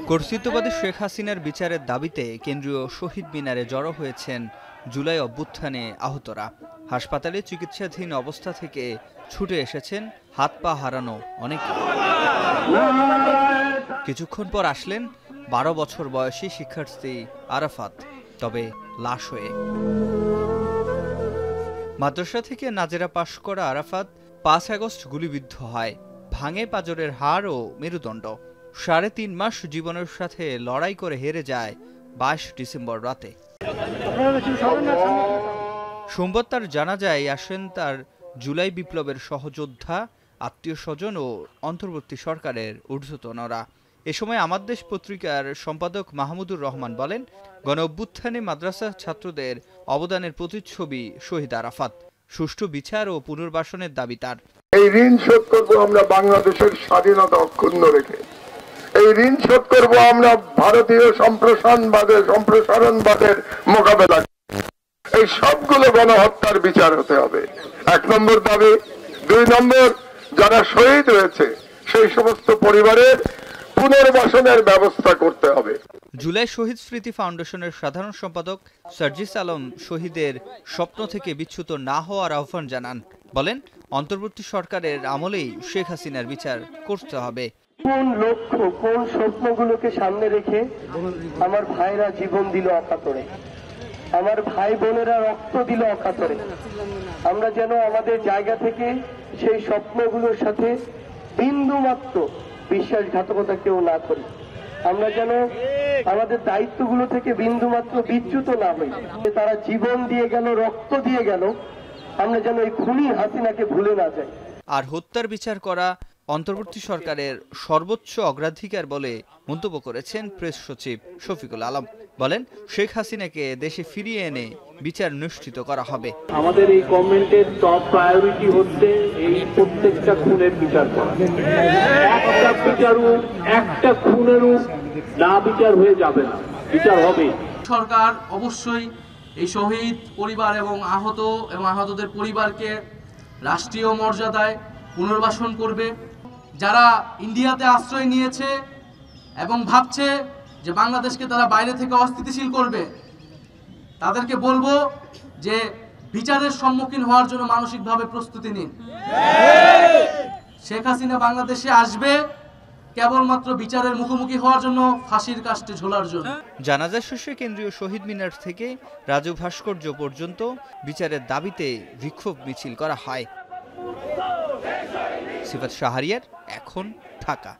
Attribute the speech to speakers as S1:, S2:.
S1: কর্তৃত্ববাদী শেখ হাসিনার বিচারের দাবিতে কেন্দ্রীয় শহীদ মিনারে জড়ো হয়েছেন জুলাই অভ্যুত্থানে আহতরা। হাসপাতালে চিকিৎসাধীন অবস্থা থেকে ছুটে এসেছেন হাত পা হারানো অনেকে। কিছুক্ষণ পর আসলেন 12 বছর বয়সী শিক্ষার্থী আরাফাত, তবে লাশ হয়ে। মাদ্রাসা থেকে নাজেরা পাশ করা আরাফাত 5 আগস্ট গুলিবিদ্ধ হয়। ভাঙে পাঁজরের হাড় ও মেরুদণ্ড। 3.5 মাস জীবনের সাথে লড়াই করে হেরে যায় 22 ডিসেম্বর রাতে। সোমবার তার জানাজায় আসেন তার জুলাই বিপ্লবের সহযোদ্ধা, আত্মীয় স্বজন ও অন্তর্বর্তী সরকারের ঊর্ধ্বতনরা। এ সময় আমার দেশ পত্রিকার সম্পাদক মাহমুদুর রহমান বলেন, গণ অভ্যুত্থানে মাদ্রাসা ছাত্রদের অবদানের প্রতিচ্ছবি শহীদ আরাফাত। সুষ্ঠু বিচার ও পুনর্বাসনের দাবি তার।
S2: এই ঋণ শোধ করবো আমরা বাংলাদেশের স্বাধীনতা অক্ষুণ্ণ রেখে। এই ঋণ শোধ করবো আমরা ভারতীয় সম্প্রসারণবাদের মোকাবেলা। এই সবগুলো গণহত্যার বিচার হতে হবে, 1 নম্বর দাবি। 2 নম্বর, যারা শহীদ হয়েছে সেই সমস্ত পরিবারের পুনর্বাসনের ব্যবস্থা করতে হবে।
S1: জুলাই শহীদ স্মৃতি ফাউন্ডেশনের সাধারণ সম্পাদক সার্জিস আলম শহীদের স্বপ্ন থেকে বিচ্যুত না হওয়ার আহ্বান জানান। বলেন, অন্তর্বর্তী সরকারের আমলেই শেখ হাসিনার বিচার করতে হবে।
S3: কোন লক্ষ্য, কোন স্বপ্নগুলোকে সামনে রেখে আমার ভাইরা জীবন দিল অকাতরে, আমার ভাই বোনেরা রক্ত দিল অকাতরে। আমরা যেন আমাদের জায়গা থেকে সেই স্বপ্নগুলোর সাথে বিন্দু মাত্র বিশ্বাসঘাতকতা কেউ না করি। আমরা যেন আমাদের দায়িত্বগুলো থেকে বিন্দু মাত্র বিচ্যুত না হই। তারা জীবন দিয়ে গেল, রক্ত দিয়ে গেল, আমরা যেন এই খুনি হাসিনাকে ভুলে না যাই।
S1: আর হত্যার বিচার করা অন্তর্বর্তী সরকারের সর্বোচ্চ অগ্রাধিকার বলে মন্তব্য করেছেন প্রেস সচিব শফিকুল আলম। বলেন, শেখ হাসিনাকে দেশে ফিরিয়ে এনে বিচার নিশ্চিত করা হবে।
S3: আমাদের এই গভর্নমেন্টের টপ প্রায়োরিটি হচ্ছে এই প্রত্যেকটা খুনের বিচার করা। একটা খুনেরও না বিচার হয়ে যাবে না, বিচার হবে।
S4: সরকার অবশ্যই এই শহীদ পরিবার এবং আহতদের পরিবারকে রাষ্ট্রীয় মর্যাদায় পুনর্বাসন করবে। যারা ইন্ডিয়াতে আশ্রয় নিয়েছে এবং ভাবছে যে বাংলাদেশকে তারা বাইরে থেকে অস্থিতিশীল করবে, তাদেরকে বলবো যে বিচারের সম্মুখীন হওয়ার জন্য মানসিকভাবে প্রস্তুতি নিন। শেখ হাসিনা বাংলাদেশে আসবে কেবলমাত্র বিচারের মুখোমুখি হওয়ার জন্য, ফাঁসির কাস্টে ঝোলার জন্য।
S1: জানাজা শেষে কেন্দ্রীয় শহীদ মিনার থেকে রাজু ভাস্কর্য পর্যন্ত বিচারের দাবিতে বিক্ষোভ মিছিল করা হয়। সিফাত শাহরিয়ার, এখন, ঢাকা।